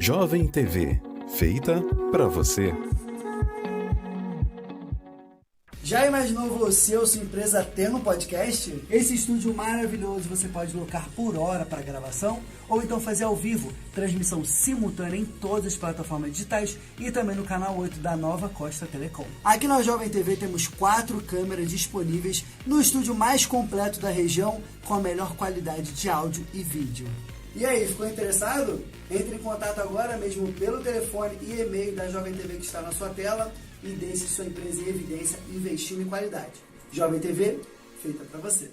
Jovem TV, feita para você. Já imaginou você ou sua empresa tendo um podcast? Esse estúdio maravilhoso você pode locar por hora para gravação ou então fazer ao vivo, transmissão simultânea em todas as plataformas digitais e também no canal 8 da Nova Costa Telecom. Aqui na Jovem TV temos 4 câmeras disponíveis no estúdio mais completo da região com a melhor qualidade de áudio e vídeo. E aí, ficou interessado? Entre em contato agora mesmo pelo telefone e e-mail da Jovem TV que está na sua tela e deixe sua empresa em evidência investindo em qualidade. Jovem TV, feita para você.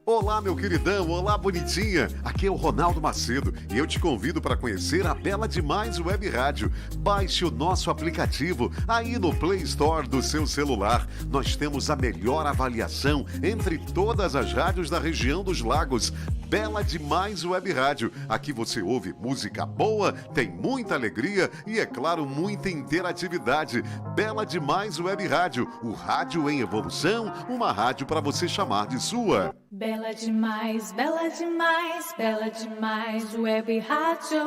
Olá, meu queridão, olá, bonitinha. Aqui é o Ronaldo Macedo e eu te convido para conhecer a Bela Demais Web Rádio. Baixe o nosso aplicativo aí no Play Store do seu celular. Nós temos a melhor avaliação entre todas as rádios da região dos lagos. Bela Demais Web Rádio. Aqui você ouve música boa, tem muita alegria e, é claro, muita interatividade. Bela Demais Web Rádio, o rádio em evolução, uma rádio para você chamar de sua. Bela demais, bela demais, bela demais, Web Rádio.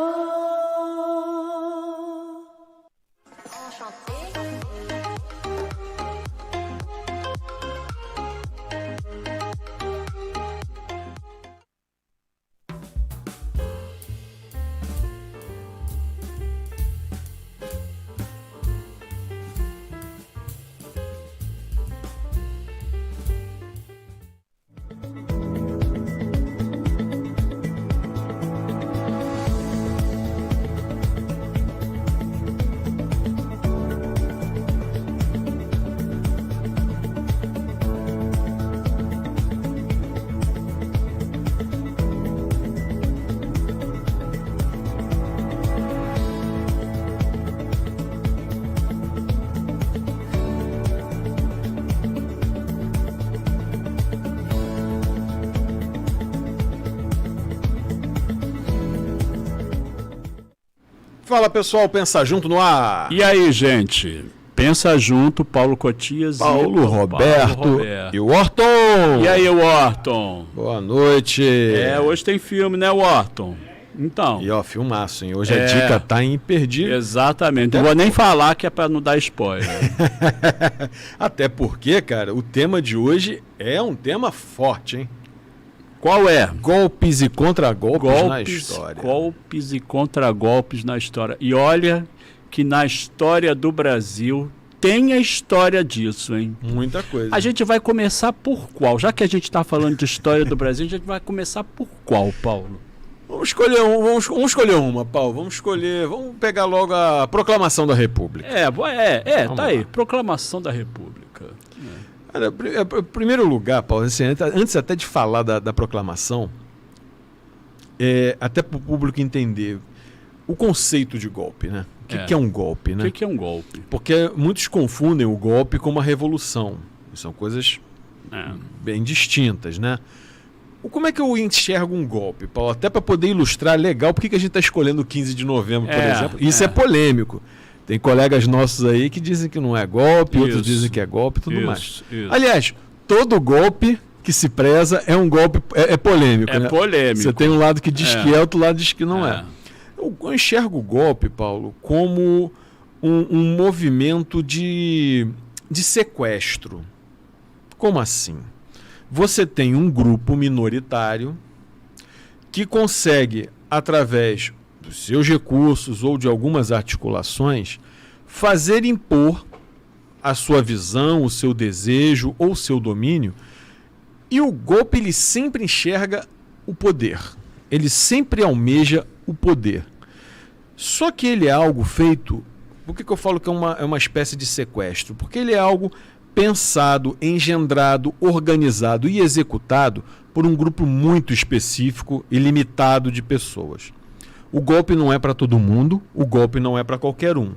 Fala pessoal, Pensa Junto no ar. E aí, gente? Pensa Junto, Paulo Cotias Paulo e Roberto e o Orton. E aí, Orton? Boa noite. Hoje tem filme, né, Orton? Então. E ó, filmaço, hein? Hoje a dica tá imperdível. Exatamente. Não vou nem falar que é pra não dar spoiler. Até porque, cara, o tema de hoje é um tema forte, hein? Qual é? Golpes e contragolpes na história. Golpes e contragolpes na história. E olha que na história do Brasil tem a história disso, hein? Muita coisa. A gente vai começar por qual? Já que a gente está falando de história do Brasil, a gente vai começar por qual, Paulo? Vamos escolher uma, Paulo. Vamos pegar logo a Proclamação da República. Tá aí. Proclamação da República. Cara, em primeiro lugar, Paulo, assim, antes até de falar da proclamação, até para o público entender o conceito de golpe, né? O que é um golpe, né? O que é um golpe? Porque muitos confundem o golpe com uma revolução. São coisas bem distintas, né? Como é que eu enxergo um golpe, Paulo? Até para poder ilustrar legal por que a gente está escolhendo o 15 de novembro, por exemplo. Isso é polêmico. Tem colegas nossos aí que dizem que não é golpe, outros dizem que é golpe e tudo mais. Aliás, todo golpe que se preza é um golpe, é polêmico. É, né? Polêmico. Você tem um lado que diz que é, outro lado diz que não é. Eu enxergo o golpe, Paulo, como um movimento de sequestro. Como assim? Você tem um grupo minoritário que consegue, através dos seus recursos ou de algumas articulações, fazer impor a sua visão, o seu desejo ou o seu domínio. E o golpe, ele sempre enxerga o poder. Ele sempre almeja o poder. Só que ele é algo feito... Por que eu falo que é uma espécie de sequestro? Porque ele é algo pensado, engendrado, organizado e executado por um grupo muito específico e limitado de pessoas. O golpe não é para todo mundo, o golpe não é para qualquer um.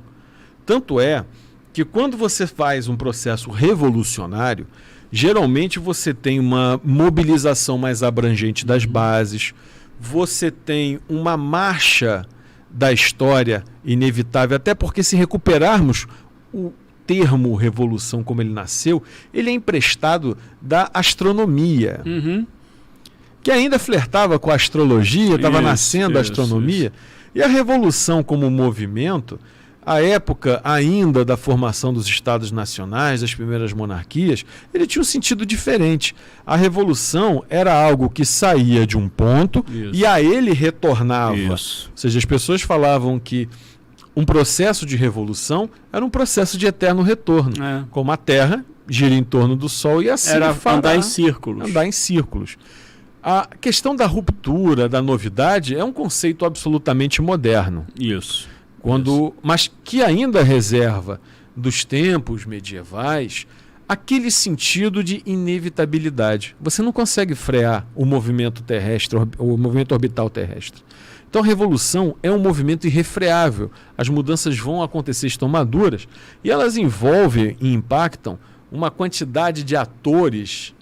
Tanto é que quando você faz um processo revolucionário, geralmente você tem uma mobilização mais abrangente das bases, você tem uma marcha da história inevitável, até porque se recuperarmos o termo revolução como ele nasceu, ele é emprestado da astronomia. Que ainda flertava com a astrologia, estava nascendo a astronomia. E a Revolução como movimento, a época ainda da formação dos Estados Nacionais, das primeiras monarquias, ele tinha um sentido diferente. A Revolução era algo que saía de um ponto e a ele retornava. Isso. Ou seja, as pessoas falavam que um processo de revolução era um processo de eterno retorno. Como a Terra gira em torno do Sol e assim era andar em círculos. Andar em círculos. A questão da ruptura, da novidade, é um conceito absolutamente moderno. Isso. Mas que ainda reserva dos tempos medievais aquele sentido de inevitabilidade. Você não consegue frear o movimento terrestre, o movimento orbital terrestre. Então a revolução é um movimento irrefreável. As mudanças vão acontecer, estão maduras, e elas envolvem e impactam uma quantidade de atores,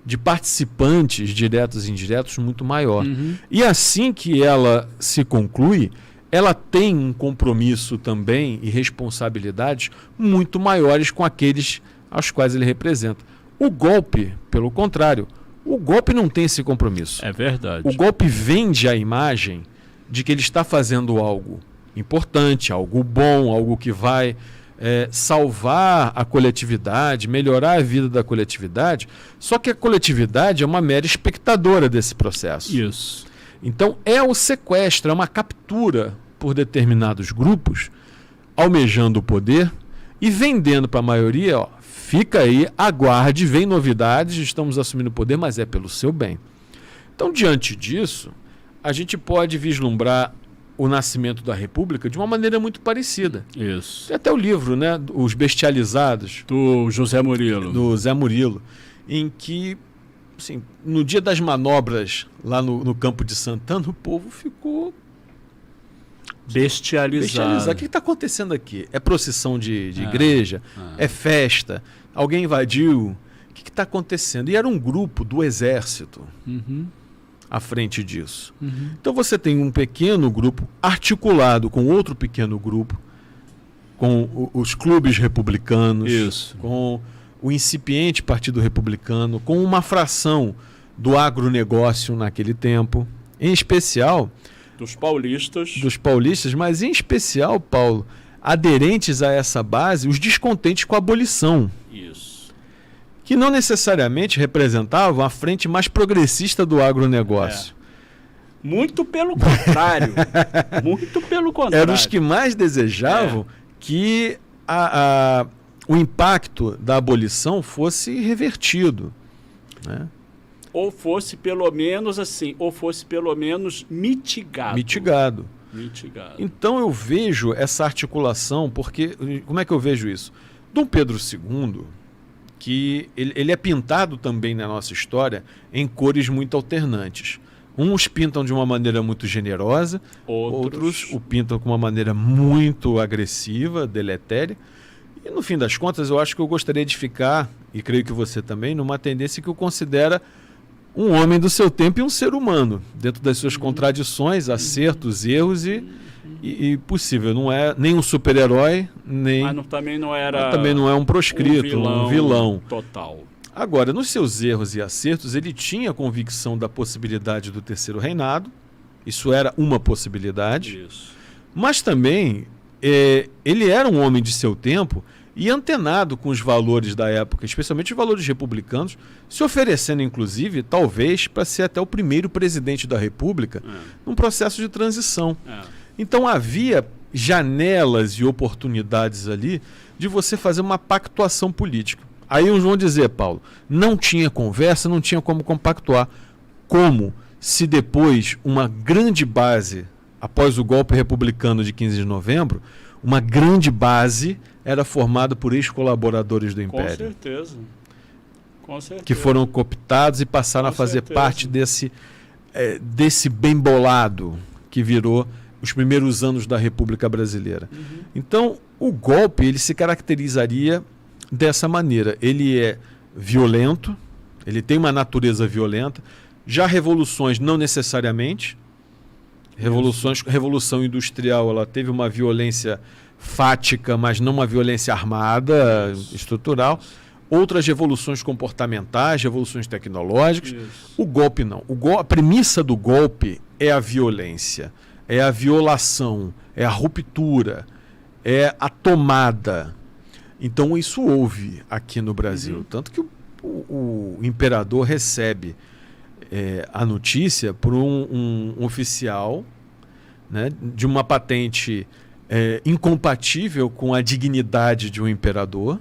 de participantes diretos e indiretos muito maior. E assim que ela se conclui, ela tem um compromisso também e responsabilidades muito maiores com aqueles aos quais ele representa. O golpe, pelo contrário, o golpe não tem esse compromisso. É verdade. O golpe vende a imagem de que ele está fazendo algo importante, algo bom, algo que vai salvar a coletividade, melhorar a vida da coletividade, só que a coletividade é uma mera espectadora desse processo. Isso. Então é o sequestro, é uma captura por determinados grupos, almejando o poder e vendendo para a maioria, ó, fica aí, aguarde, vem novidades, estamos assumindo o poder, mas é pelo seu bem. Então, diante disso, a gente pode vislumbrar o nascimento da República de uma maneira muito parecida. Isso. Tem até o livro, né, Os Bestializados, do José Murilo. Do Zé Murilo, em que, assim, no dia das manobras lá no campo de Santana, o povo ficou bestializado. O que está acontecendo aqui? É procissão de igreja? É festa? Alguém invadiu? O que está acontecendo? E era um grupo do exército à frente disso. Então você tem um pequeno grupo articulado com outro pequeno grupo, com os clubes republicanos, com o incipiente Partido Republicano, com uma fração do agronegócio naquele tempo, em especial dos paulistas, mas em especial, Paulo, aderentes a essa base, os descontentes com a abolição. Isso. Que não necessariamente representavam a frente mais progressista do agronegócio. Muito pelo contrário. Muito pelo contrário. Eram os que mais desejavam que o impacto da abolição fosse revertido, né? Ou fosse pelo menos mitigado. Então eu vejo essa articulação, porque como é que eu vejo isso? Dom Pedro II, que ele é pintado também na nossa história em cores muito alternantes. Uns pintam de uma maneira muito generosa, outros o pintam com uma maneira muito agressiva, deletéria. E no fim das contas, eu acho que eu gostaria de ficar, e creio que você também, numa tendência que eu considero um homem do seu tempo e um ser humano, dentro das suas contradições, acertos, erros e possível. Não é nem um super-herói, nem... Mas também não é um proscrito, um vilão. Total. Agora, nos seus erros e acertos, ele tinha a convicção da possibilidade do terceiro reinado. Isso era uma possibilidade. Isso. Mas também, ele era um homem de seu tempo e antenado com os valores da época, especialmente os valores republicanos, se oferecendo, inclusive, talvez, para ser até o primeiro presidente da República, num processo de transição. Então havia janelas e oportunidades ali de você fazer uma pactuação política. Aí uns vão dizer, Paulo, não tinha conversa, não tinha como compactuar. Como se depois uma grande base, após o golpe republicano de 15 de novembro, uma grande base era formada por ex-colaboradores do Império. Com certeza. Que foram cooptados e passaram a fazer parte desse bem bolado que virou os primeiros anos da República Brasileira. Então, o golpe ele se caracterizaria dessa maneira. Ele é violento, ele tem uma natureza violenta. Já revoluções não necessariamente. Revolução industrial, ela teve uma violência fática, mas não uma violência armada, estrutural. Outras revoluções comportamentais, revoluções tecnológicas. O golpe não. A premissa do golpe é a violência. é a violação, é a ruptura, é a tomada. Então isso houve aqui no Brasil. Tanto que o imperador recebe a notícia por um oficial, né, de uma patente incompatível com a dignidade de um imperador,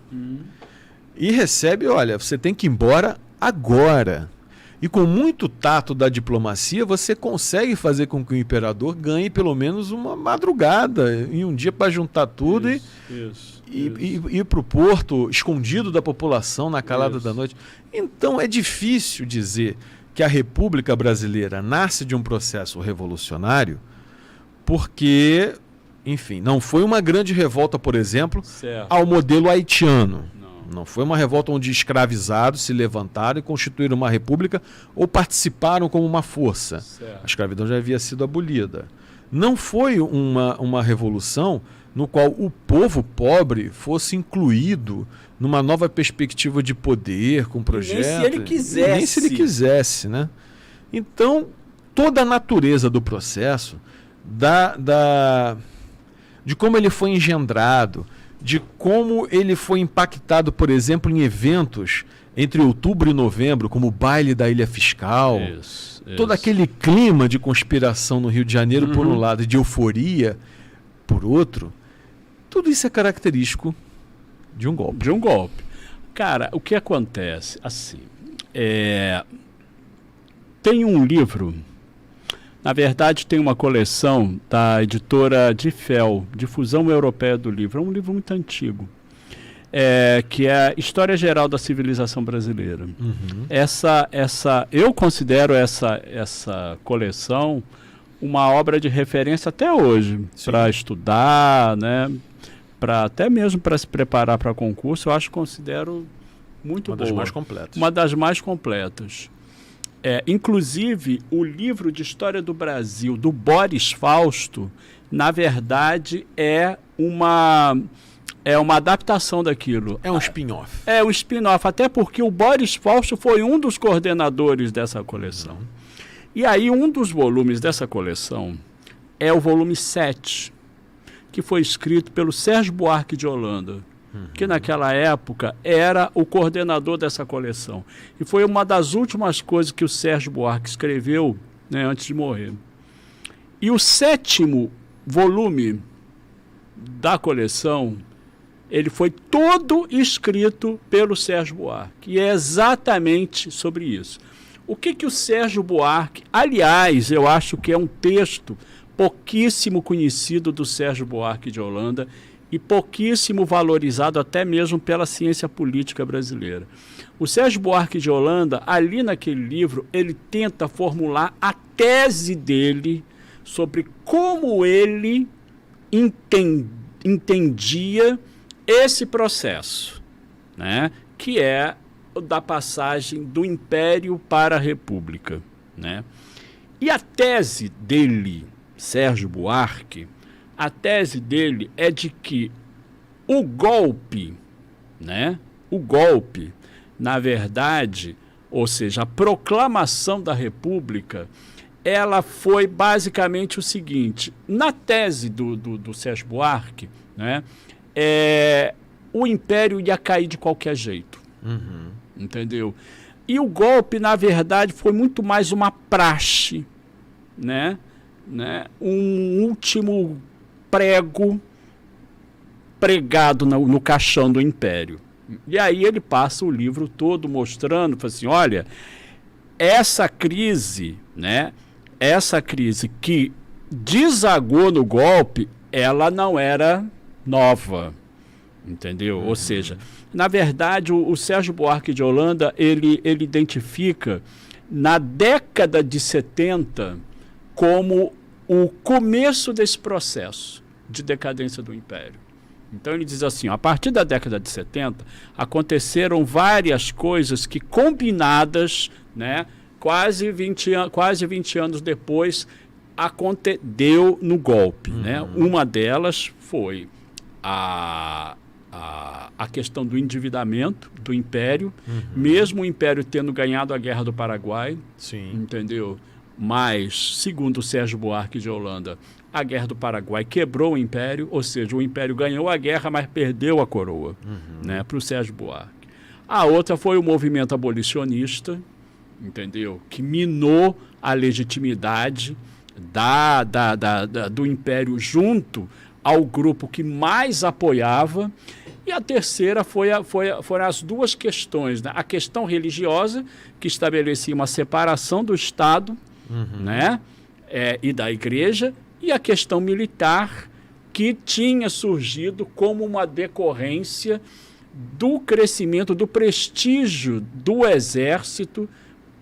e recebe, olha, você tem que ir embora agora. E com muito tato da diplomacia, você consegue fazer com que o imperador ganhe pelo menos uma madrugada em um dia para juntar tudo e ir para o porto escondido da população na calada da noite. Então é difícil dizer que a República Brasileira nasce de um processo revolucionário porque, enfim, não foi uma grande revolta, por exemplo, ao modelo haitiano. Não foi uma revolta onde escravizados se levantaram e constituíram uma república ou participaram como uma força. A escravidão já havia sido abolida. Não foi uma revolução no qual o povo pobre fosse incluído numa nova perspectiva de poder, com projeto. Nem se ele quisesse. Nem se ele quisesse, né? Então, toda a natureza do processo, de como ele foi engendrado, de como ele foi impactado, por exemplo, em eventos entre outubro e novembro, como o baile da Ilha Fiscal, todo aquele clima de conspiração no Rio de Janeiro, por um lado, e de euforia, por outro, tudo isso é característico de um golpe. De um golpe. Cara, o que acontece? Assim, tem um livro, na verdade tem uma coleção da editora DIFEL, Difusão Europeia do Livro, é um livro muito antigo, que é a História Geral da Civilização Brasileira. Eu considero essa coleção uma obra de referência até hoje, para estudar, né? Até mesmo para se preparar para concurso, considero muito boa. Uma das mais completas. Uma das mais completas. Inclusive, o livro de História do Brasil, do Boris Fausto, na verdade, é uma adaptação daquilo. É um spin-off. É um spin-off, até porque o Boris Fausto foi um dos coordenadores dessa coleção. E aí, um dos volumes dessa coleção é o volume 7, que foi escrito pelo Sérgio Buarque de Holanda, que naquela época era o coordenador dessa coleção. E foi uma das últimas coisas que o Sérgio Buarque escreveu, né, antes de morrer. E o 7º volume da coleção, ele foi todo escrito pelo Sérgio Buarque. E é exatamente sobre isso. O que o Sérgio Buarque... Aliás, eu acho que é um texto pouquíssimo conhecido do Sérgio Buarque de Holanda e pouquíssimo valorizado até mesmo pela ciência política brasileira. O Sérgio Buarque de Holanda, ali naquele livro, ele tenta formular a tese dele sobre como ele entendia esse processo, né? Que é da passagem do Império para a República, né? E a tese dele, Sérgio Buarque, a tese dele é de que o golpe, né? O golpe, na verdade, ou seja, a proclamação da República, ela foi basicamente o seguinte: na tese do Sérgio Buarque, né? O Império ia cair de qualquer jeito, entendeu? E o golpe, na verdade, foi muito mais uma praxe, né? Um último prego pregado no caixão do Império. E aí ele passa o livro todo mostrando, fala assim, olha, essa crise, né? Essa crise que desagou no golpe, ela não era nova, entendeu? Ou seja, na verdade, o Sérgio Buarque de Holanda, ele identifica na década de 70 como o começo desse processo de decadência do Império. Então ele diz assim, ó, a partir da década de 70, aconteceram várias coisas que combinadas, né, quase 20 anos depois, deu no golpe. Né? Uma delas foi a questão do endividamento do Império, mesmo o Império tendo ganhado a Guerra do Paraguai, entendeu? Mas, segundo o Sérgio Buarque de Holanda, A Guerra do Paraguai quebrou o Império, ou seja, o Império ganhou a guerra, mas perdeu a coroa, né, para o Sérgio Buarque. A outra foi o movimento abolicionista, entendeu? Que minou a legitimidade do Império junto ao grupo que mais apoiava. E a terceira foram as duas questões, né? A questão religiosa, que estabelecia uma separação do Estado, né? E da Igreja, e a questão militar, que tinha surgido como uma decorrência do crescimento, do prestígio do Exército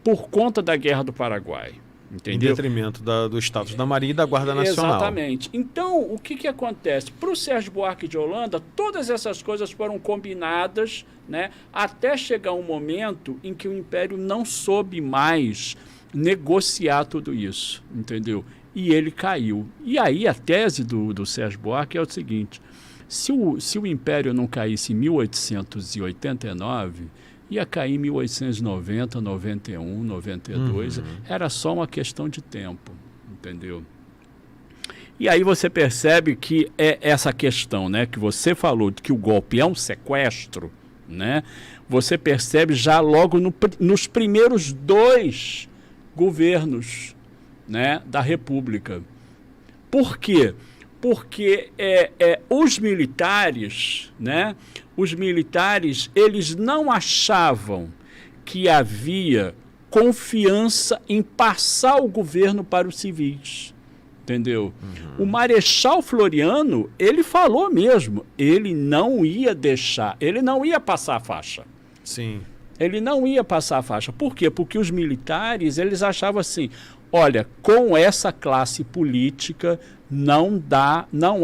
por conta da Guerra do Paraguai. Entendeu? Em detrimento do status da Marinha e da Guarda Nacional. Exatamente. Então, o que acontece? Para o Sérgio Buarque de Holanda, todas essas coisas foram combinadas, né, até chegar um momento em que o Império não soube mais negociar tudo isso, entendeu? E ele caiu. E aí a tese do Sérgio Buarque é o seguinte: se o Império não caísse em 1889, ia cair em 1890, 91, 92, era só uma questão de tempo, entendeu? E aí você percebe que é essa questão, né, que você falou de que o golpe é um sequestro, né? Você percebe já logo nos primeiros 2 governos, né, da República. Por quê? Porque os militares, né, eles não achavam que havia confiança em passar o governo para os civis, entendeu? O Marechal Floriano, ele falou mesmo, ele não ia deixar, ele não ia passar a faixa. Sim. Ele não ia passar a faixa. Por quê? Porque os militares, eles achavam assim: olha, com essa classe política não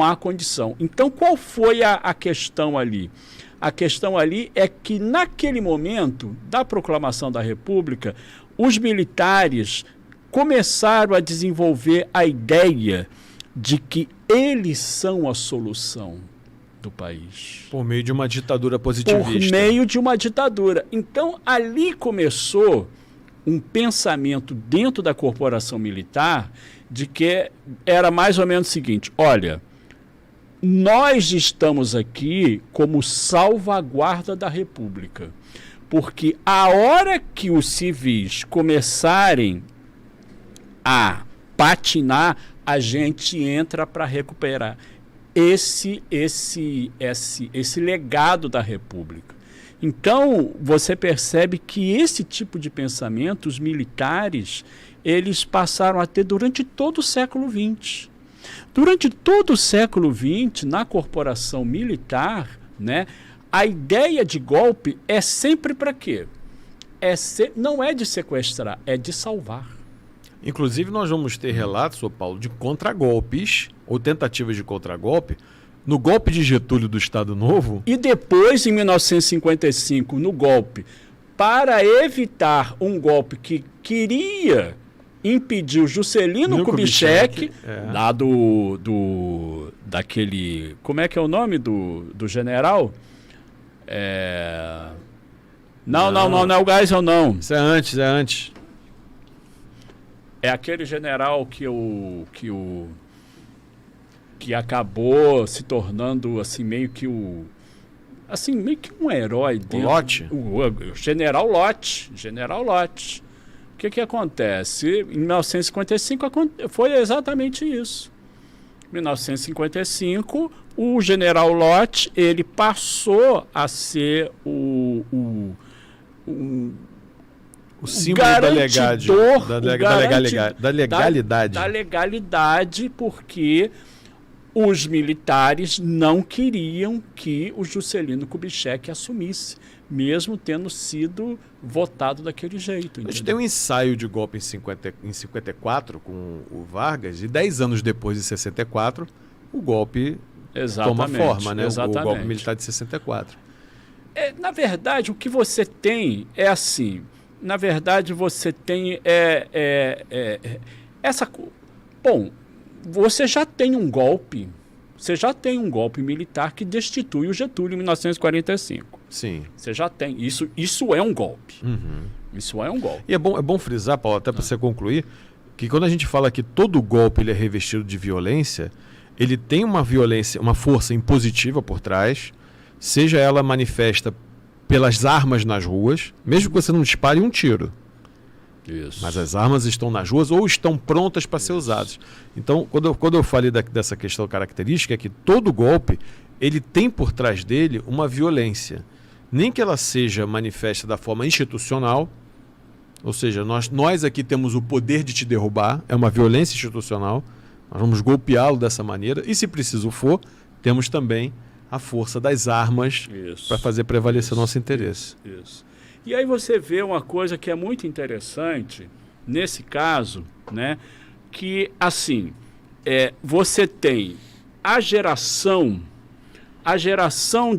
há condição. Então, qual foi a questão ali? A questão ali é que, naquele momento da proclamação da República, os militares começaram a desenvolver a ideia de que eles são a solução do país. Por meio de uma ditadura positivista. Por meio de uma ditadura. Então, ali começou um pensamento dentro da corporação militar de que era mais ou menos o seguinte: olha, nós estamos aqui como salvaguarda da República, porque a hora que os civis começarem a patinar, a gente entra para recuperar esse legado da República. Então, você percebe que esse tipo de pensamento, os militares, eles passaram a ter durante todo o século XX. Durante todo o século XX, na corporação militar, né, a ideia de golpe é sempre para quê? Não é de sequestrar, é de salvar. Inclusive, nós vamos ter relatos, ô Paulo, de contragolpes ou tentativas de contragolpe no golpe de Getúlio do Estado Novo. E depois, em 1955, no golpe, para evitar um golpe que queria impedir o Juscelino Kubitschek, lá daquele... Como é que é o nome do general? Não é o Geisel, não. Isso é antes. É aquele general que acabou se tornando assim meio que um herói dentro. O Lott? O General Lott. O que acontece? Em 1955 foi exatamente isso. Em 1955, o General Lott, ele passou a ser o símbolo da legalidade, porque os militares não queriam que o Juscelino Kubitschek assumisse, mesmo tendo sido votado daquele jeito. A gente tem um ensaio de golpe em 54 com o Vargas, e 10 anos depois, de 64, o golpe toma forma, né? O golpe militar de 64. Na verdade, o que você tem é assim... Na verdade, você tem essa... Bom, você já tem um golpe militar que destitui o Getúlio em 1945. Sim. Você já tem. Isso é um golpe. Uhum. Isso é um golpe. E é bom frisar, Paulo, até para você concluir, que quando a gente fala que todo golpe ele é revestido de violência, ele tem uma violência, uma força impositiva por trás, seja ela manifesta pelas armas nas ruas, mesmo que você não dispare um tiro. Isso. Mas as armas estão nas ruas ou estão prontas para ser usadas. Então, quando eu falei dessa questão característica, é que todo golpe ele tem por trás dele uma violência. Nem que ela seja manifesta da forma institucional, ou seja, nós aqui temos o poder de te derrubar, é uma violência institucional, nós vamos golpeá-lo dessa maneira, e se preciso for, temos também a força das armas para fazer prevalecer nosso interesse. Isso. E aí você vê uma coisa que é muito interessante, nesse caso, né, que, assim, você tem a geração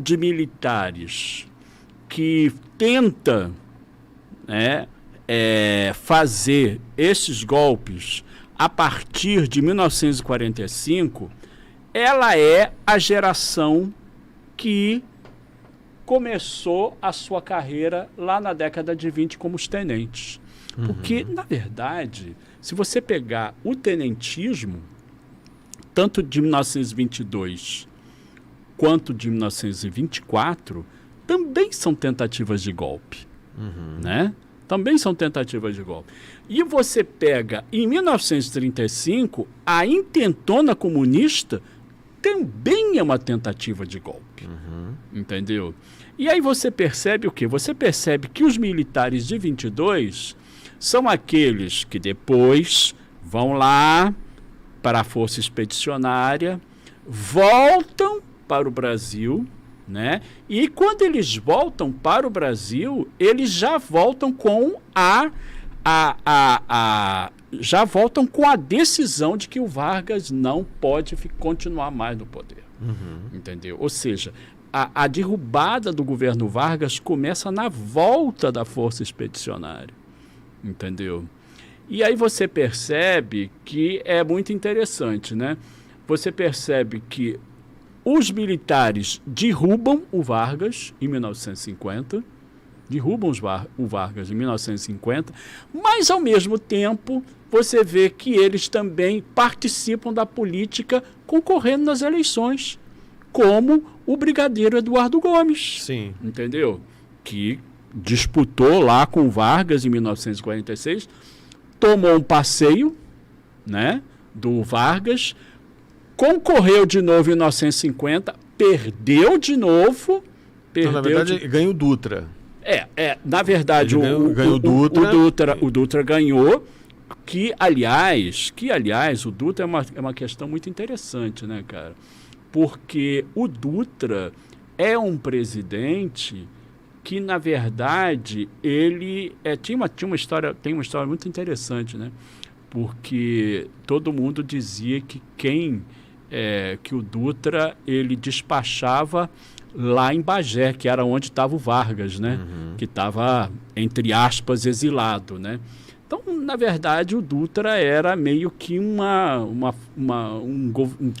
de militares que tenta, né, fazer esses golpes a partir de 1945, ela é a geração que começou a sua carreira lá na década de 20 como os tenentes. Porque, na verdade, se você pegar o tenentismo, tanto de 1922 quanto de 1924, também são tentativas de golpe, né? Também são tentativas de golpe. E você pega, em 1935, a intentona comunista também é uma tentativa de golpe. Entendeu? E aí você percebe o quê? Você percebe que os militares de 22 são aqueles que depois vão lá para a Força Expedicionária, voltam para o Brasil, né? E quando eles voltam para o Brasil, eles já voltam com já voltam com a decisão de que o Vargas não pode continuar mais no poder. Entendeu? Ou seja, a derrubada do governo Vargas começa na volta da Força Expedicionária. Entendeu? E aí você percebe que é muito interessante, né? Você percebe que os militares derrubam o Vargas em 1950, o Vargas em 1950, mas, ao mesmo tempo, você vê que eles também participam da política concorrendo nas eleições, como o brigadeiro Eduardo Gomes. Sim. Entendeu? Que disputou lá com o Vargas em 1946, tomou um passeio, né, do Vargas, concorreu de novo em 1950, perdeu de novo. Então, na verdade, ganhou o Dutra. Na verdade, o Dutra ganhou, que aliás, o Dutra é uma questão muito interessante, né, cara? Porque o Dutra é um presidente que, na verdade, ele tem uma história muito interessante, né? Porque todo mundo dizia que que o Dutra ele despachava lá em Bagé, que era onde estava o Vargas, né? Que estava, entre aspas, exilado, né? Então, na verdade, o Dutra era meio que um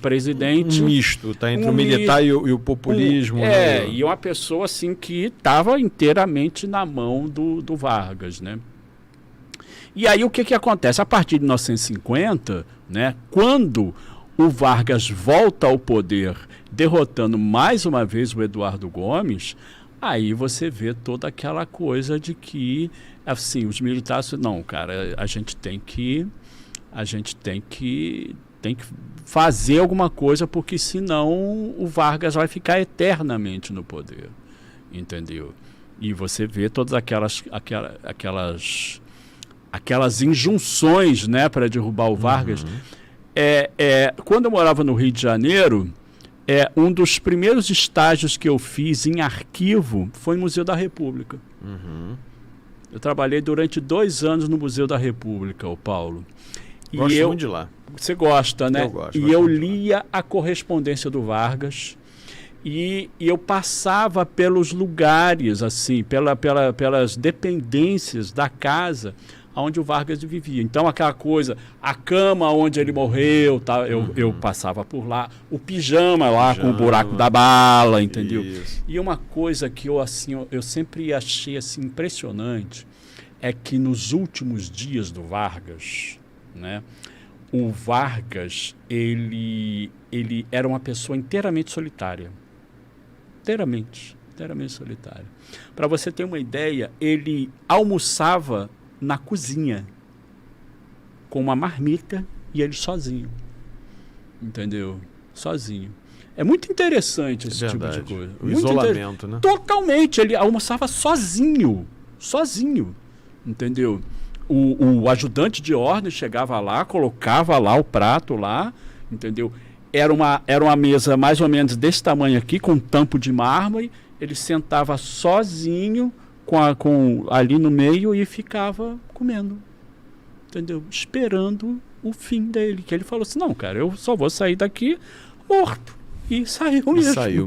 presidente... Um misto, tá? Entre o militar e o populismo. E uma pessoa assim que estava inteiramente na mão do Vargas, né? E aí o que acontece? A partir de 1950, né, quando o Vargas volta ao poder, derrotando mais uma vez o Eduardo Gomes, aí você vê toda aquela coisa de que, assim, os militares... Não, cara, a gente tem que fazer alguma coisa, porque senão o Vargas vai ficar eternamente no poder, entendeu? E você vê todas aquelas injunções, né, para derrubar o Vargas. Quando eu morava no Rio de Janeiro, um dos primeiros estágios que eu fiz em arquivo foi no Museu da República. Eu trabalhei durante 2 anos no Museu da República, Paulo. Gosto muito de lá. Você gosta, né? Eu gosto. E eu lia a correspondência do Vargas e eu passava pelos lugares, assim, pelas dependências da casa onde o Vargas vivia. Então, aquela coisa, a cama onde ele morreu, tá, eu passava por lá, o pijama lá com o buraco da bala, entendeu? Isso. E uma coisa que eu sempre achei assim, impressionante é que nos últimos dias do Vargas, né? O Vargas, ele era uma pessoa inteiramente solitária. Inteiramente solitária. Para você ter uma ideia, ele almoçava na cozinha com uma marmita e ele sozinho. Entendeu? Sozinho. É muito interessante esse tipo de coisa. O isolamento, né? Totalmente. Ele almoçava sozinho. Sozinho. Entendeu? O ajudante de ordem chegava lá, colocava lá o prato lá, entendeu? Era uma mesa mais ou menos desse tamanho aqui, com um tampo de mármore. Ele sentava sozinho ali no meio e ficava comendo. Entendeu? Esperando o fim dele. Que ele falou assim, não, cara, eu só vou sair daqui morto. E saiu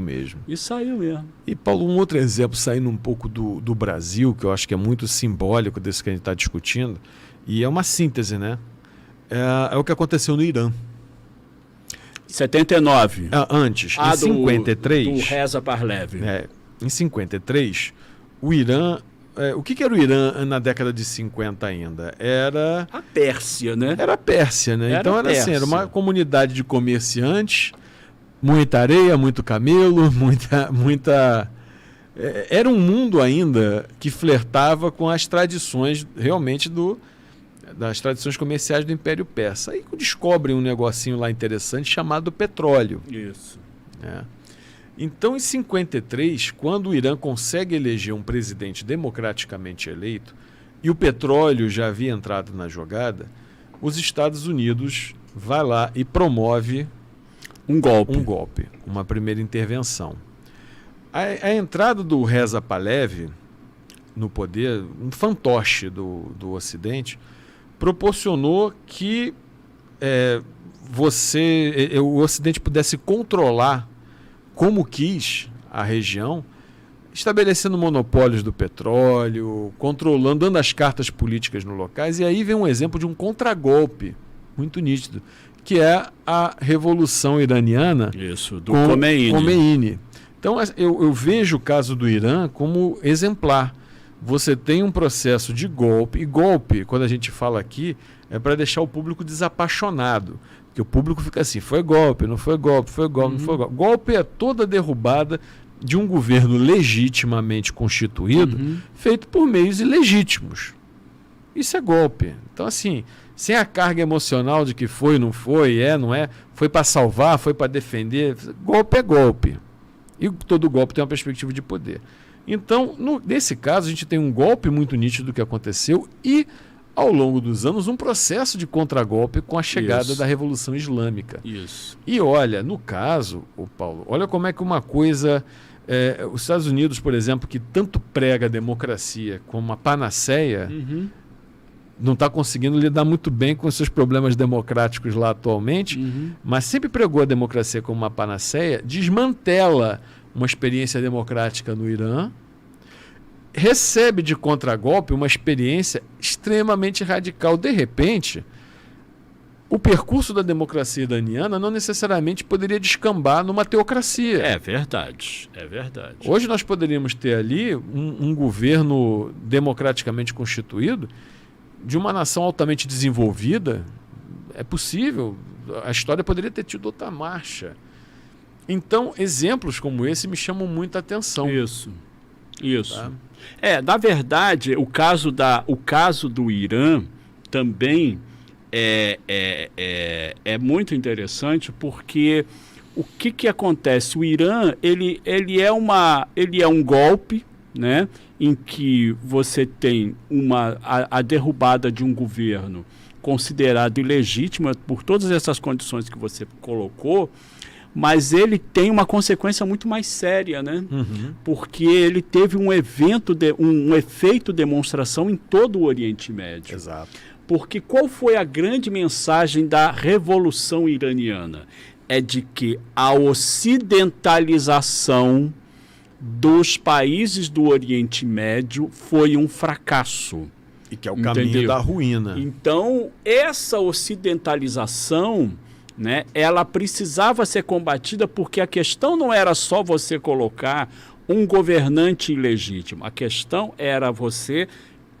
mesmo. E saiu mesmo. E, Paulo, um outro exemplo, saindo um pouco do Brasil, que eu acho que é muito simbólico desse que a gente está discutindo, e é uma síntese, né? É o que aconteceu no Irã. 79. Antes, em 53... Do Reza Pahlavi. Em 53, o Irã... o que era o Irã na década de 50 ainda? Era... A Pérsia, né? Era a Pérsia, né? Então era uma comunidade de comerciantes, muita areia, muito camelo, muita... Era um mundo ainda que flertava com as tradições realmente das tradições comerciais do Império Persa. Aí descobrem um negocinho lá interessante chamado petróleo. Isso. Então, em 53, quando o Irã consegue eleger um presidente democraticamente eleito e o petróleo já havia entrado na jogada, os Estados Unidos vai lá e promove um golpe, uma primeira intervenção. A entrada do Reza Pahlavi no poder, um fantoche do Ocidente, proporcionou que o Ocidente pudesse controlar como quis a região, estabelecendo monopólios do petróleo, controlando, dando as cartas políticas nos locais. E aí vem um exemplo de um contragolpe muito nítido, que é a Revolução Iraniana. Isso, do Khomeini. Então, eu vejo o caso do Irã como exemplar. Você tem um processo de golpe, e golpe, quando a gente fala aqui, é para deixar o público desapaixonado. Porque o público fica assim, foi golpe, não foi golpe, foi golpe, não foi golpe. Golpe é toda derrubada de um governo legitimamente constituído, feito por meios ilegítimos. Isso é golpe. Então, assim, sem a carga emocional de que foi, não foi, não é, foi para salvar, foi para defender, golpe é golpe. E todo golpe tem uma perspectiva de poder. Então, nesse caso, a gente tem um golpe muito nítido do que aconteceu e, ao longo dos anos, um processo de contragolpe com a chegada da Revolução Islâmica. Isso. E olha, no caso, Paulo, olha como é que uma coisa... os Estados Unidos, por exemplo, que tanto prega a democracia como uma panaceia, não está conseguindo lidar muito bem com os seus problemas democráticos lá atualmente, mas sempre pregou a democracia como uma panaceia, desmantela uma experiência democrática no Irã, recebe de contragolpe uma experiência extremamente radical. De repente, o percurso da democracia iraniana não necessariamente poderia descambar numa teocracia. É verdade. Hoje nós poderíamos ter ali um governo democraticamente constituído de uma nação altamente desenvolvida. É possível. A história poderia ter tido outra marcha. Então, exemplos como esse me chamam muita atenção. Isso. Tá? Na verdade, o caso do Irã também é muito interessante, porque o que acontece? O Irã ele é um golpe, né, em que você tem a derrubada de um governo considerado ilegítimo por todas essas condições que você colocou, mas ele tem uma consequência muito mais séria, né? Porque ele teve um efeito demonstração em todo o Oriente Médio. Exato. Porque qual foi a grande mensagem da Revolução Iraniana? É de que a ocidentalização dos países do Oriente Médio foi um fracasso. E que é o caminho da ruína. Então, essa ocidentalização, né, ela precisava ser combatida, porque a questão não era só você colocar um governante ilegítimo. A questão era você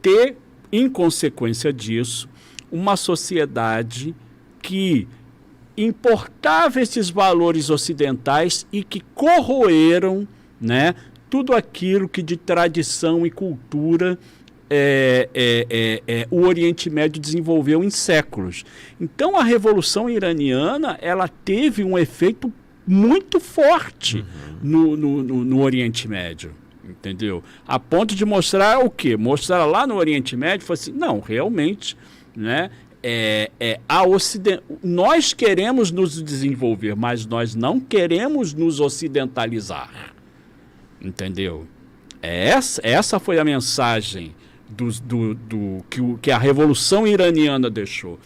ter, em consequência disso, uma sociedade que importava esses valores ocidentais e que corroeram, né, tudo aquilo que de tradição e cultura o Oriente Médio desenvolveu em séculos. Então a Revolução Iraniana ela teve um efeito muito forte no Oriente Médio, entendeu? A ponto de mostrar o quê? Mostrar lá no Oriente Médio, foi assim, não, realmente, né? Nós queremos nos desenvolver, mas nós não queremos nos ocidentalizar, entendeu? Essa foi a mensagem que a Revolução Iraniana deixou.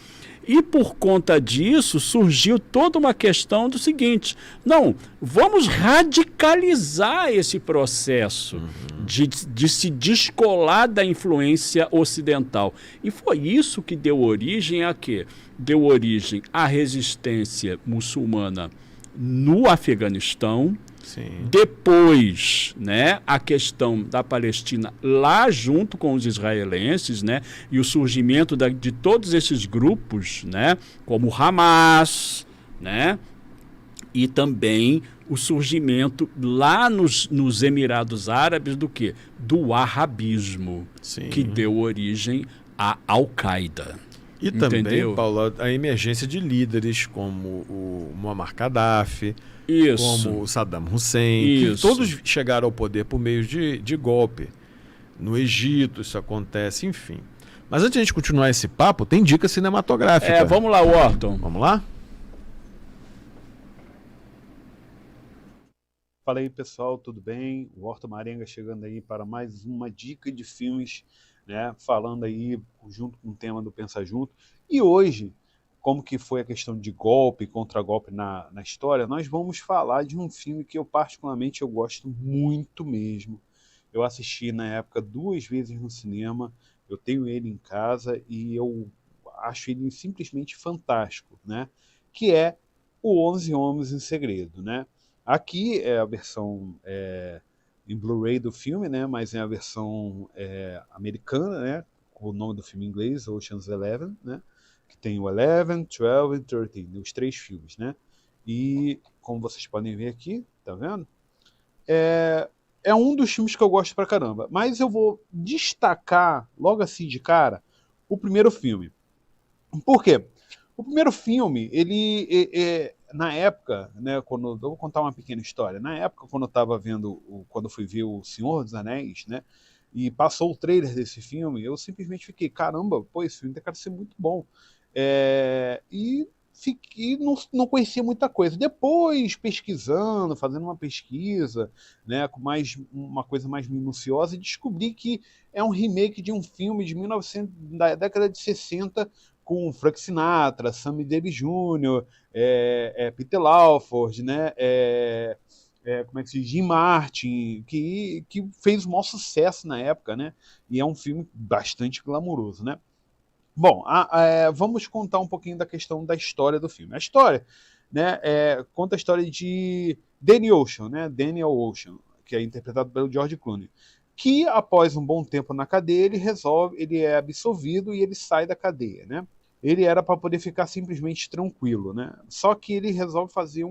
E por conta disso surgiu toda uma questão do seguinte: não, vamos radicalizar esse processo de se descolar da influência ocidental. E foi isso que deu origem a quê? Deu origem à resistência muçulmana no Afeganistão. Sim. Depois, né, a questão da Palestina lá junto com os israelenses, né, e o surgimento de todos esses grupos, né, como o Hamas, né, e também o surgimento lá nos Emirados Árabes do quê? Do wahhabismo, Sim. que deu origem à Al-Qaeda. E Entendeu? também, Paulo, a emergência de líderes como o Muammar Gaddafi, Isso. como o Saddam Hussein, Isso. que todos chegaram ao poder por meio de golpe. No Egito isso acontece, enfim. Mas antes de a gente continuar esse papo, tem dica cinematográfica. Vamos lá, Wharton. Vamos lá? Fala aí, pessoal, tudo bem? O Horto Marenga chegando aí para mais uma dica de filmes, né, falando aí junto com o tema do Pensa Junto. E hoje, como que foi a questão de golpe, contra-golpe na história, nós vamos falar de um filme que eu particularmente eu gosto muito mesmo. Eu assisti na época 2 vezes no cinema, eu tenho ele em casa e eu acho ele simplesmente fantástico, né? Que é o 11 Homens em Segredo, né? Aqui é a versão em Blu-ray do filme, né? Mas é a versão americana, né? Com o nome do filme em inglês, Ocean's 11, né? Que tem o 11, 12 e 13, os 3 filmes, né? E como vocês podem ver aqui, tá vendo? É um dos filmes que eu gosto pra caramba, mas eu vou destacar logo assim de cara o primeiro filme. Por quê? O primeiro filme, ele na época, né, quando eu vou contar uma pequena história. Na época, quando eu estava vendo, quando eu fui ver o Senhor dos Anéis, né, e passou o trailer desse filme, eu simplesmente fiquei, caramba, pô, esse filme tem cara de ser muito bom. E não conhecia muita coisa. Depois, pesquisando, fazendo uma pesquisa, né, com uma coisa mais minuciosa, e descobri que é um remake de um filme de 1900, da década de 60, com Frank Sinatra, Sammy Davis Jr., Peter Lawford, né, como é que se diz? Jim Martin, que fez o maior sucesso na época, né? E é um filme bastante glamouroso, né? Bom, vamos contar um pouquinho da questão da história do filme. A história, né, conta a história de Daniel Ocean, né? Daniel Ocean, que é interpretado pelo George Clooney, que após um bom tempo na cadeia, ele é absolvido e ele sai da cadeia, né? Ele era para poder ficar simplesmente tranquilo, né? Só que ele resolve fazer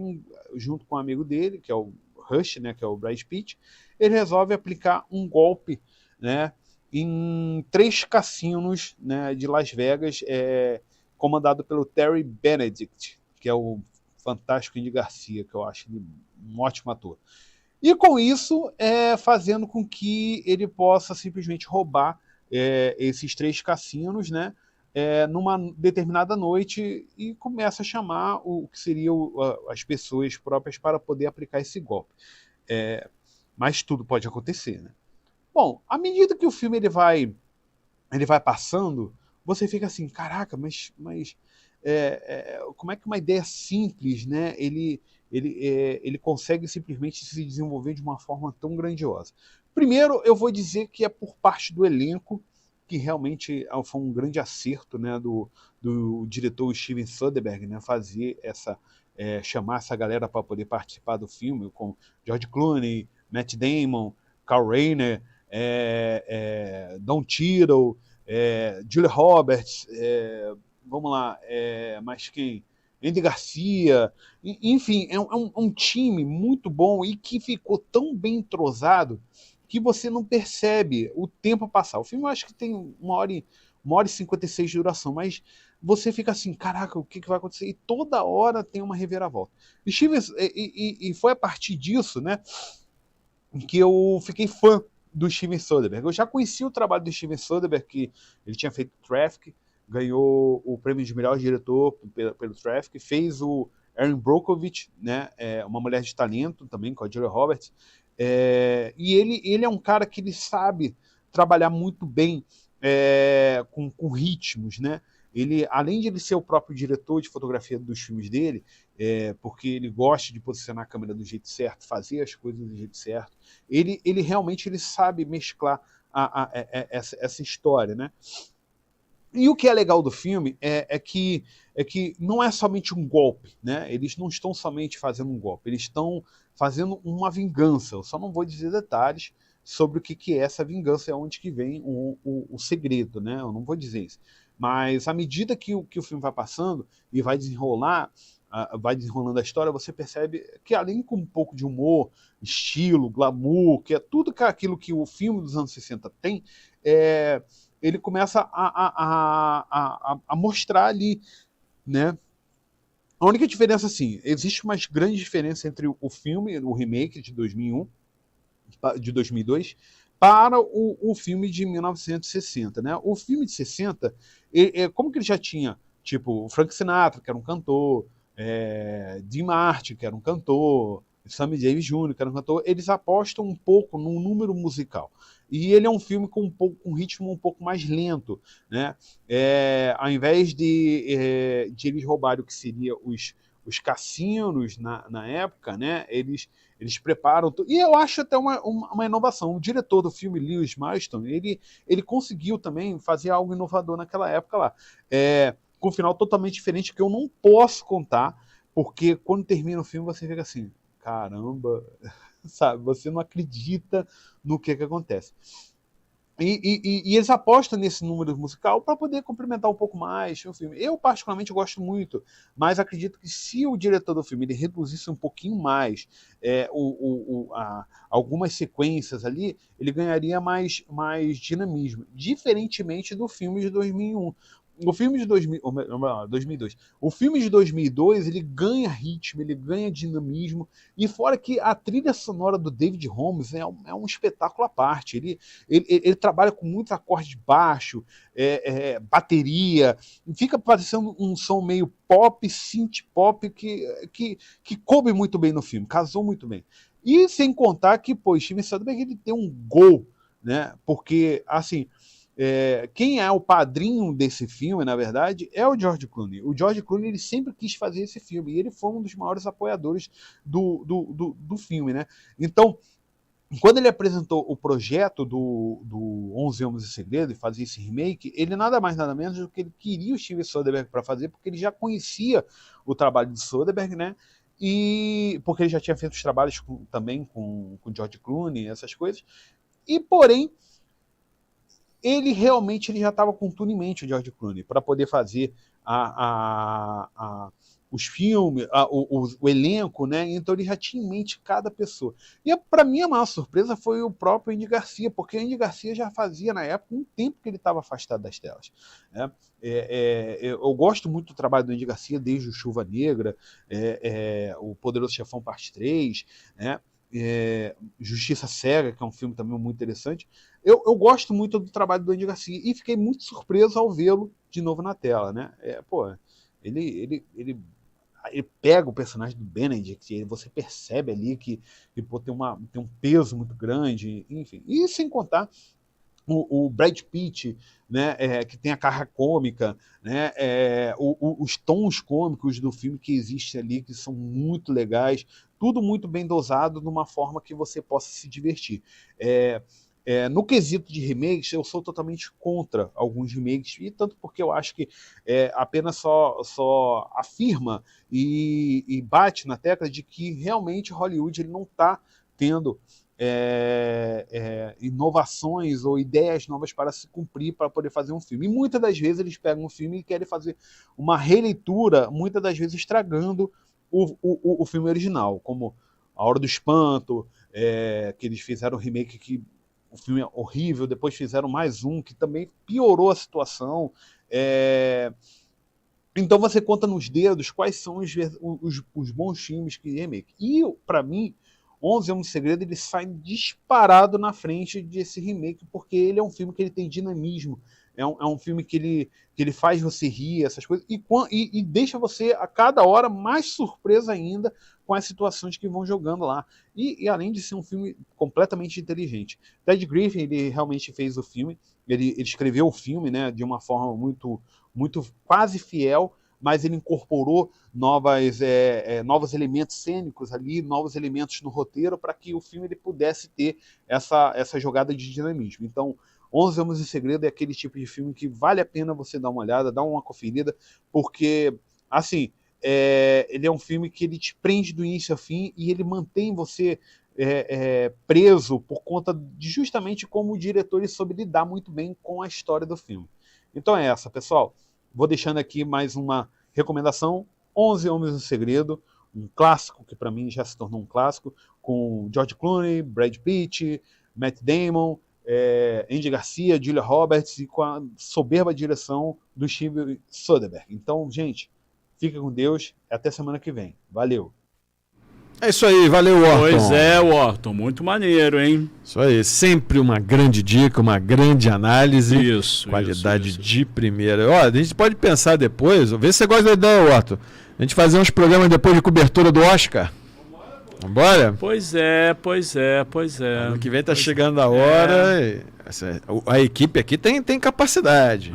junto com um amigo dele, que é o Rush, né, que é o Brad Pitt, ele resolve aplicar um golpe, né, em 3 cassinos, né, de Las Vegas, comandado pelo Terry Benedict, que é o fantástico Andy Garcia, que eu acho ele um ótimo ator. E com isso, fazendo com que ele possa simplesmente roubar esses 3 cassinos, né, numa determinada noite, e começa a chamar o que seriam as pessoas próprias para poder aplicar esse golpe. Mas tudo pode acontecer, né? Bom, à medida que o filme ele vai passando, você fica assim, caraca, mas como é que uma ideia simples, né, ele consegue simplesmente se desenvolver de uma forma tão grandiosa? Primeiro, eu vou dizer que é por parte do elenco, que realmente foi um grande acerto, né, do diretor Steven Soderbergh, né, fazer chamar essa galera para poder participar do filme, com George Clooney, Matt Damon, Carl Reiner, Don Cheadle, Julia Roberts, vamos lá, mais quem? Andy Garcia, enfim, é um time muito bom e que ficou tão bem entrosado que você não percebe o tempo passar. O filme eu acho que tem 1h e 56 de duração, mas você fica assim, caraca, o que vai acontecer? E toda hora tem uma reviravolta. E foi a partir disso, né, que eu fiquei fã do Steven Soderbergh. Eu já conhecia o trabalho do Steven Soderbergh, que ele tinha feito Traffic, ganhou o prêmio de melhor diretor pelo Traffic, fez o Erin Brockovich, né, Uma Mulher de Talento, também com a Julia Roberts, e ele é um cara que ele sabe trabalhar muito bem com ritmos, né? Ele, além de ele ser o próprio diretor de fotografia dos filmes dele, porque ele gosta de posicionar a câmera do jeito certo, fazer as coisas do jeito certo, ele realmente ele sabe mesclar essa história, né? E o que é legal do filme é que não é somente um golpe, né? Eles não estão somente fazendo um golpe, eles estão fazendo uma vingança. Eu só não vou dizer detalhes sobre o que é essa vingança, é onde que vem o segredo, né? Eu não vou dizer isso. Mas à medida que o filme vai passando e vai desenrolando a história, você percebe que além com um pouco de humor, estilo, glamour, que é tudo aquilo que o filme dos anos 60 tem, ele começa a mostrar ali, né? A única diferença, assim, existe uma grande diferença entre o filme, o remake de 2001, de 2002, para o filme de 1960, né? O filme de 60, como que ele já tinha, tipo, Frank Sinatra, que era um cantor, Dean Martin, que era um cantor, Sammy Davis Jr., que era um cantor, eles apostam um pouco no número musical. E ele é um filme com um ritmo um pouco mais lento, né? Ao invés de eles roubarem o que seria os cassinos na época, né? Eles preparam... E eu acho até uma inovação. O diretor do filme, Lewis Milestone, ele conseguiu também fazer algo inovador naquela época lá. Com um final totalmente diferente, que eu não posso contar, porque quando termina o filme você fica assim, caramba, sabe? Você não acredita no que acontece. E eles apostam nesse número musical para poder complementar um pouco mais o filme. Eu, particularmente, gosto muito, mas acredito que se o diretor do filme ele reduzisse um pouquinho mais algumas sequências ali, ele ganharia mais dinamismo, diferentemente do filme de 2001. O filme de 2002. O filme de 2002 ele ganha ritmo, ele ganha dinamismo, e fora que a trilha sonora do David Holmes é um espetáculo à parte. Ele trabalha com muitos acordes baixo, bateria, e fica parecendo um som meio pop, synth pop, que coube muito bem no filme, casou muito bem. E sem contar que, Steven Soderbergh ele tem um gol, né? Porque, assim, quem é o padrinho desse filme, na verdade, é o George Clooney. O George Clooney ele sempre quis fazer esse filme e ele foi um dos maiores apoiadores do filme, né? Então, quando ele apresentou o projeto do 11 Homens e Segredo e fazer esse remake, ele nada mais nada menos do que ele queria o Steven Soderbergh para fazer, porque ele já conhecia o trabalho de Soderbergh, né? E porque ele já tinha feito os trabalhos também com George Clooney, essas coisas. E porém ele realmente já estava com tudo em mente, o George Clooney, para poder fazer os filmes, o elenco, né? Então ele já tinha em mente cada pessoa. E para mim a maior surpresa foi o próprio Andy Garcia, porque o Andy Garcia já fazia na época um tempo que ele estava afastado das telas, né? Eu gosto muito do trabalho do Andy Garcia, desde o Chuva Negra, o Poderoso Chefão Parte 3, né? Justiça Cega, que é um filme também muito interessante. Eu gosto muito do trabalho do Andy Garcia e fiquei muito surpreso ao vê-lo de novo na tela, né? Ele pega o personagem do Benedict, você percebe ali que tem um peso muito grande, enfim. E sem contar o Brad Pitt, né, que tem a carga cômica, né, os tons cômicos do filme que existe ali, que são muito legais, tudo muito bem dosado, de uma forma que você possa se divertir. No quesito de remakes, eu sou totalmente contra alguns remakes, e tanto porque eu acho que apenas só afirma e bate na tecla de que realmente Hollywood ele não está tendo inovações ou ideias novas para se cumprir para poder fazer um filme. E muitas das vezes eles pegam um filme e querem fazer uma releitura, muitas das vezes estragando o filme original, como A Hora do Espanto, que eles fizeram um remake que o filme é horrível, depois fizeram mais um que também piorou a situação. Então você conta nos dedos quais são os bons filmes que remake. E, para mim, 11 Homens de Segredo, ele sai disparado na frente desse remake, porque ele é um filme que ele tem dinamismo, é um filme que ele faz você rir, essas coisas, e deixa você a cada hora mais surpresa ainda com as situações que vão jogando lá. E além de ser um filme completamente inteligente. Ted Griffin, ele realmente fez o filme, ele escreveu o filme, né, de uma forma muito, muito quase fiel, mas ele incorporou novos elementos cênicos ali, novos elementos no roteiro, para que o filme ele pudesse ter essa jogada de dinamismo. Então, 11 Homens em Segredo é aquele tipo de filme que vale a pena você dar uma olhada, dar uma conferida, porque, assim, ele é um filme que ele te prende do início ao fim e ele mantém você preso por conta de justamente como o diretor ele soube lidar muito bem com a história do filme. Então é essa, pessoal. Vou deixando aqui mais uma recomendação, 11 Homens em Segredo, um clássico que para mim já se tornou um clássico, com George Clooney, Brad Pitt, Matt Damon, Andy Garcia, Julia Roberts e com a soberba direção do Steven Soderbergh. Então, gente, fica com Deus, até semana que vem. Valeu! É isso aí, valeu, Orton. Pois é, Orton, muito maneiro, hein? Isso aí, sempre uma grande dica, uma grande análise. Isso, qualidade isso. de primeira. Ó, a gente pode pensar depois, vê se você gosta da ideia, Orton. A gente fazer uns programas depois de cobertura do Oscar. Vambora? Pois é. Ano que vem tá chegando a hora. A equipe aqui tem capacidade.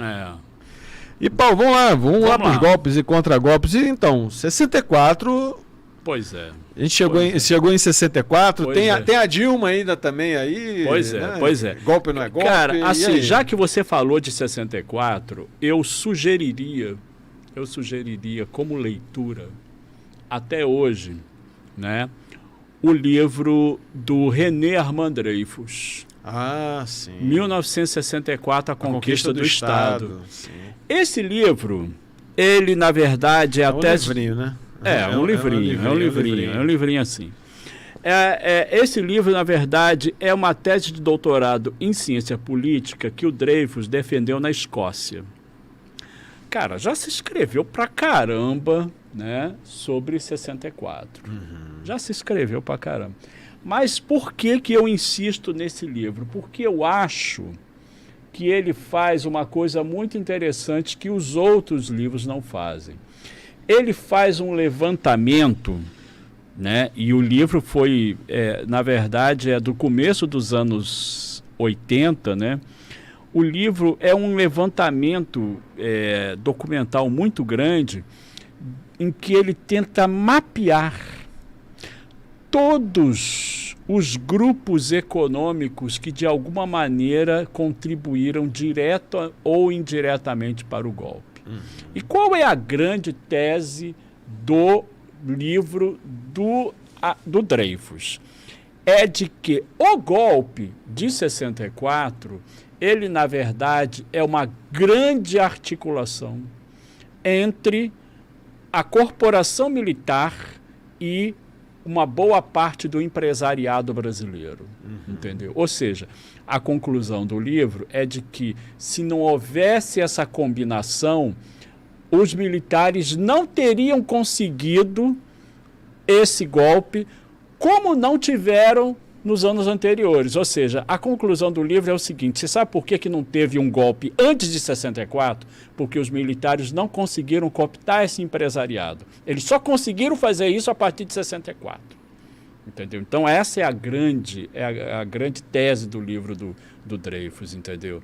E, Paulo, vamos lá para os golpes e contra-golpes. E, então, 64... Pois é. A gente chegou em 64, tem a Dilma ainda também aí. Pois é. Golpe não é golpe. Cara, assim, já que você falou de 64, eu sugeriria como leitura, até hoje, né, o livro do René Armand Dreyfus. Ah, sim. 1964, A Conquista do Estado. Sim. Esse livro, ele, na verdade, é um livrinho, né? É um livrinho assim. Esse livro, na verdade, é uma tese de doutorado em ciência política que o Dreyfus defendeu na Escócia. Cara, já se escreveu pra caramba, né, sobre 64. Já se escreveu pra caramba. Mas por que eu insisto nesse livro? Porque eu acho que ele faz uma coisa muito interessante que os outros livros não fazem. Ele faz um levantamento, né? E o livro foi, na verdade, do começo dos anos 80, né? O livro é um levantamento documental muito grande, em que ele tenta mapear todos os grupos econômicos que, de alguma maneira, contribuíram direta ou indiretamente para o golpe. E qual é a grande tese do livro do Dreyfus? É de que o golpe de 64, ele, na verdade, é uma grande articulação entre a corporação militar e uma boa parte do empresariado brasileiro, entendeu? Ou seja, a conclusão do livro é de que, se não houvesse essa combinação, os militares não teriam conseguido esse golpe, como não tiveram nos anos anteriores. Ou seja, a conclusão do livro é o seguinte: você sabe por que não teve um golpe antes de 64? Porque os militares não conseguiram cooptar esse empresariado. Eles só conseguiram fazer isso a partir de 64. Entendeu? Então essa é a grande tese do livro do Dreyfus, entendeu?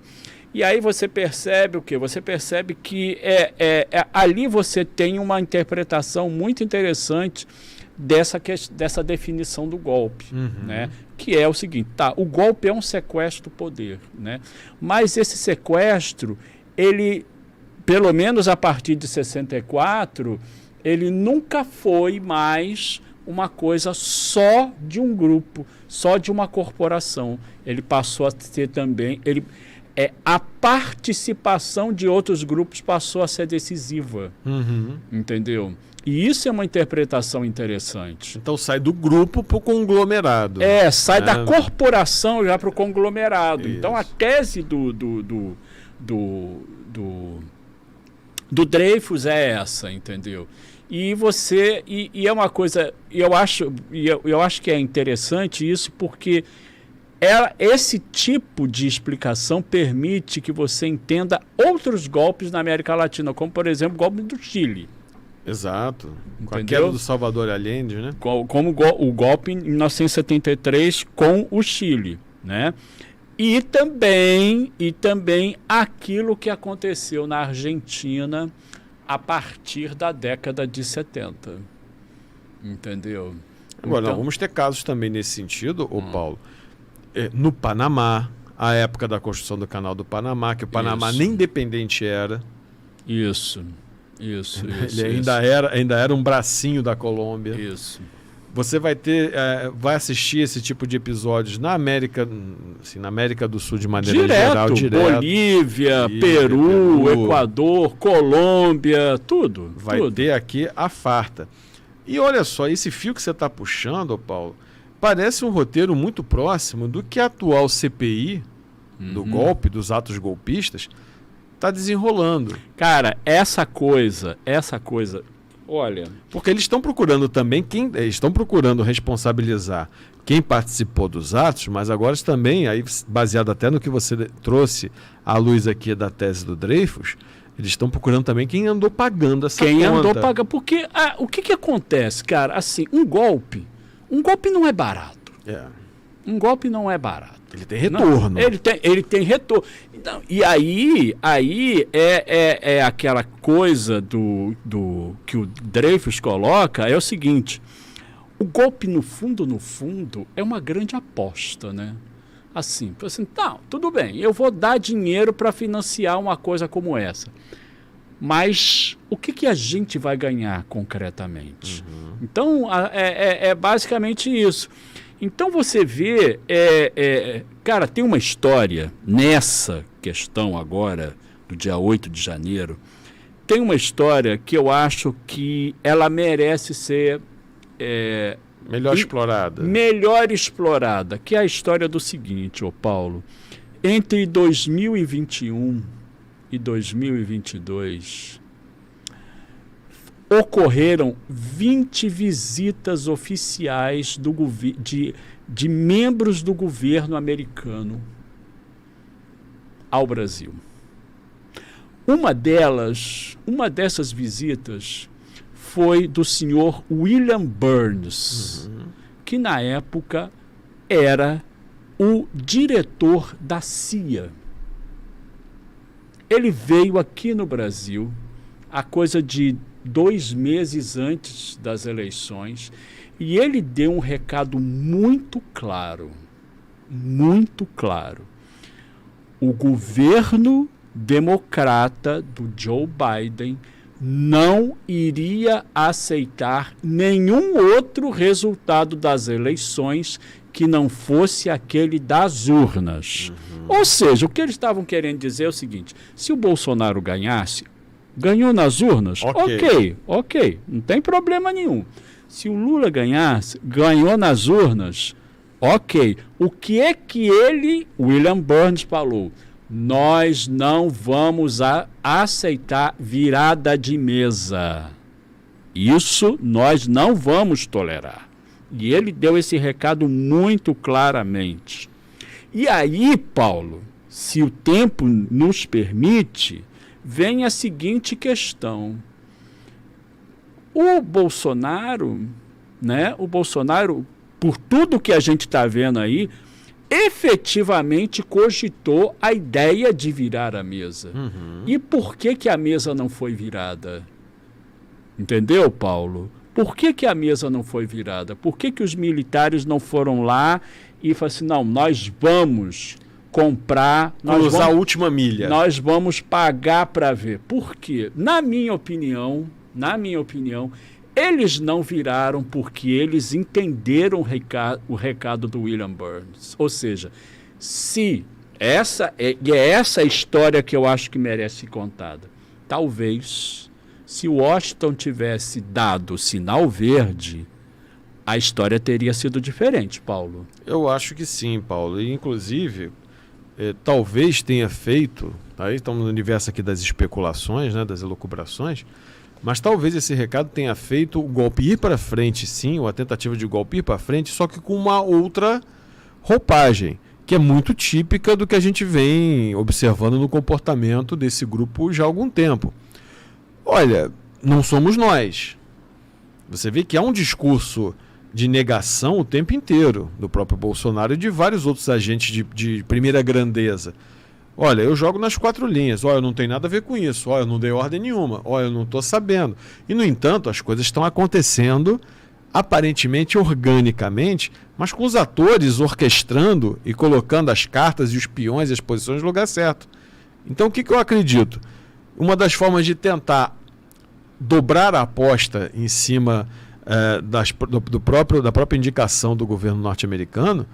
E aí você percebe o quê? Você percebe que ali você tem uma interpretação muito interessante dessa definição do golpe, né? Que é o seguinte: o golpe é um sequestro do poder, né? Mas esse sequestro, ele, pelo menos a partir de 64, ele nunca foi mais uma coisa só de um grupo, só de uma corporação. Ele passou a ter também... a participação de outros grupos passou a ser decisiva. Entendeu? E isso é uma interpretação interessante. Então sai do grupo para o conglomerado. Sai da corporação já para o conglomerado. Isso. Então a tese do Dreyfus é essa, entendeu? E é uma coisa, eu acho que é interessante isso, porque esse tipo de explicação permite que você entenda outros golpes na América Latina, como por exemplo o golpe do Chile. Exato. Entendeu? Com a queda do Salvador Allende, né? Como o golpe em 1973 com o Chile, né? E também aquilo que aconteceu na Argentina a partir da década de 70. Entendeu? Agora, vamos ter casos também nesse sentido, Paulo. No Panamá, a época da construção do Canal do Panamá, que o Panamá nem independente era. Isso. Ele ainda era um bracinho da Colômbia. Isso. Você vai assistir esse tipo de episódios na América, assim, na América do Sul de maneira geral, direto. Bolívia, Peru, Equador, Colômbia, tudo. Vai ter aqui a farta. E olha só, esse fio que você está puxando, Paulo, parece um roteiro muito próximo do que a atual CPI do golpe, dos atos golpistas, está desenrolando. Cara, essa coisa, olha... Porque eles estão procurando também estão procurando responsabilizar quem participou dos atos, mas agora também, aí, baseado até no que você trouxe à luz aqui da tese do Dreyfus, eles estão procurando também quem andou pagando essa conta. Quem andou pagando, porque o que acontece, cara? Assim, um golpe não é barato. Um golpe não é barato. Ele tem retorno. Não, ele tem retorno. Então, e aí é aquela coisa do que o Dreyfus coloca, é o seguinte: o golpe no fundo é uma grande aposta, né? Assim, não, tudo bem, eu vou dar dinheiro para financiar uma coisa como essa. Mas o que a gente vai ganhar concretamente? Então, é basicamente isso. Então você vê, cara, tem uma história nessa questão agora, do dia 8 de janeiro, tem uma história que eu acho que ela merece ser... melhor explorada. Melhor explorada, que é a história do seguinte, Paulo. Entre 2021 e 2022... ocorreram 20 visitas oficiais de membros do governo americano ao Brasil. Uma dessas visitas foi do senhor William Burns, que na época era o diretor da CIA. Ele veio aqui no Brasil, a coisa de 2 meses antes das eleições, e ele deu um recado muito claro. O governo democrata do Joe Biden não iria aceitar nenhum outro resultado das eleições que não fosse aquele das urnas. Ou seja, o que eles estavam querendo dizer é o seguinte: se o Bolsonaro ganhasse, ganhou nas urnas? Ok, não tem problema nenhum. Se o Lula ganhasse, ganhou nas urnas? Ok. O que é que William Burns, falou? Nós não vamos aceitar virada de mesa. Isso nós não vamos tolerar. E ele deu esse recado muito claramente. E aí, Paulo, se o tempo nos permite, vem a seguinte questão. O Bolsonaro, por tudo que a gente está vendo aí, efetivamente cogitou a ideia de virar a mesa. E por que a mesa não foi virada? Entendeu, Paulo? Por que a mesa não foi virada? Por que os militares não foram lá e falaram assim, não, nós vamos comprar... Usar a última milha. Nós vamos pagar para ver. Por quê? Na minha opinião, Eles não viraram porque eles entenderam o recado do William Burns. Ou seja, se essa é essa história que eu acho que merece ser contada. Talvez, se Washington tivesse dado sinal verde, a história teria sido diferente, Paulo. Eu acho que sim, Paulo. E, inclusive, talvez tenha feito, aí estamos no universo aqui das especulações, né, das elucubrações, mas talvez esse recado tenha feito o golpe ir para frente, sim, ou a tentativa de golpe ir para frente, só que com uma outra roupagem, que é muito típica do que a gente vem observando no comportamento desse grupo já há algum tempo. Olha, não somos nós. Você vê que há um discurso de negação o tempo inteiro do próprio Bolsonaro e de vários outros agentes de primeira grandeza. Olha, eu jogo nas 4 linhas. Olha, eu não tenho nada a ver com isso. Olha, eu não dei ordem nenhuma. Olha, eu não estou sabendo. E, no entanto, as coisas estão acontecendo aparentemente organicamente, mas com os atores orquestrando e colocando as cartas e os peões e as posições no lugar certo. Então, o que eu acredito? Uma das formas de tentar dobrar a aposta em cima da própria indicação do governo norte-americano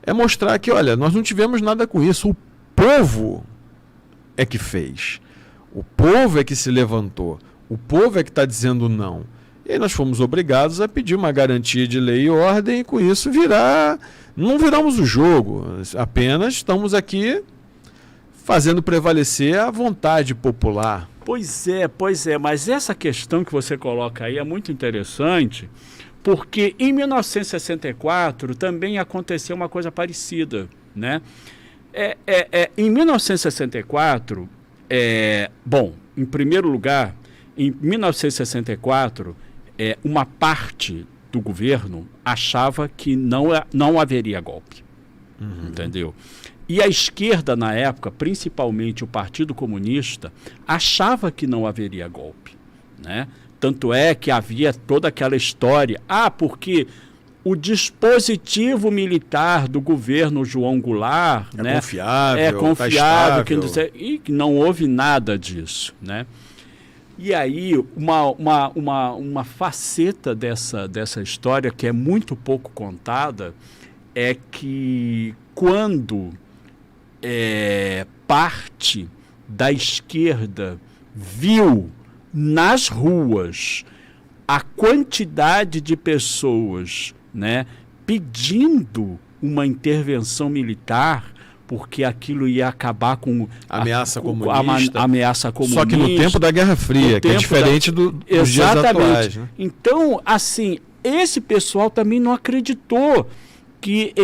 é mostrar que, olha, nós não tivemos nada com isso. O povo é que fez. O povo é que se levantou. O povo é que está dizendo não. E aí nós fomos obrigados a pedir uma garantia de lei e ordem e com isso não viramos o jogo. Apenas estamos aqui fazendo prevalecer a vontade popular. Pois é, mas essa questão que você coloca aí é muito interessante, porque em 1964 também aconteceu uma coisa parecida, né? Em 1964, em primeiro lugar, em 1964, uma parte do governo achava que não haveria golpe, entendeu? E a esquerda, na época, principalmente o Partido Comunista, achava que não haveria golpe, né? Tanto é que havia toda aquela história, porque o dispositivo militar do governo João Goulart é confiável, e não houve nada disso, né? E aí, uma faceta dessa história que é muito pouco contada é que quando parte da esquerda viu nas ruas a quantidade de pessoas, né, pedindo uma intervenção militar, porque aquilo ia acabar com ameaça comunista. Só que no tempo da Guerra Fria, que é diferente dos dias atuais, né? Então, assim, esse pessoal também não acreditou que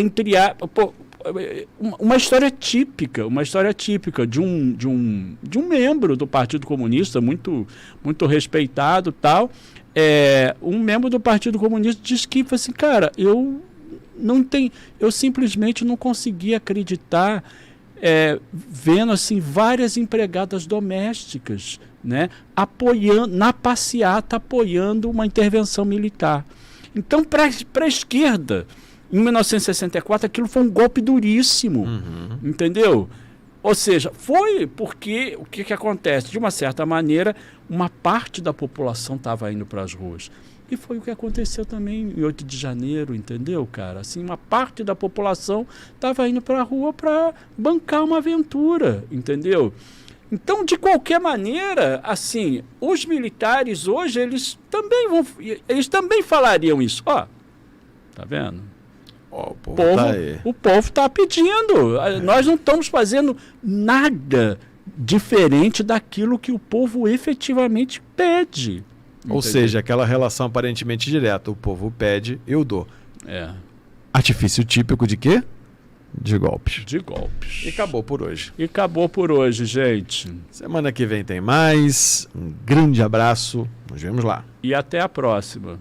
uma história típica de um membro do Partido Comunista muito respeitado, tal. Um membro do Partido Comunista disse que assim, cara, eu simplesmente não consegui acreditar vendo assim várias empregadas domésticas, né, na passeata apoiando uma intervenção militar. Então, para a esquerda, em 1964, aquilo foi um golpe duríssimo, entendeu? Ou seja, foi porque o que acontece? De uma certa maneira, uma parte da população estava indo para as ruas. E foi o que aconteceu também em 8 de janeiro, entendeu, cara? Assim, uma parte da população estava indo para a rua para bancar uma aventura, entendeu? Então, de qualquer maneira, assim, os militares hoje, eles também falariam isso. Ó, tá vendo? O povo está pedindo. Nós não estamos fazendo nada diferente daquilo que o povo efetivamente pede. Ou seja, aquela relação aparentemente direta. O povo pede, eu dou. Artifício típico de quê? De golpes. De golpes. E acabou por hoje. Gente. Semana que vem tem mais. Um grande abraço. Nos vemos lá. E até a próxima.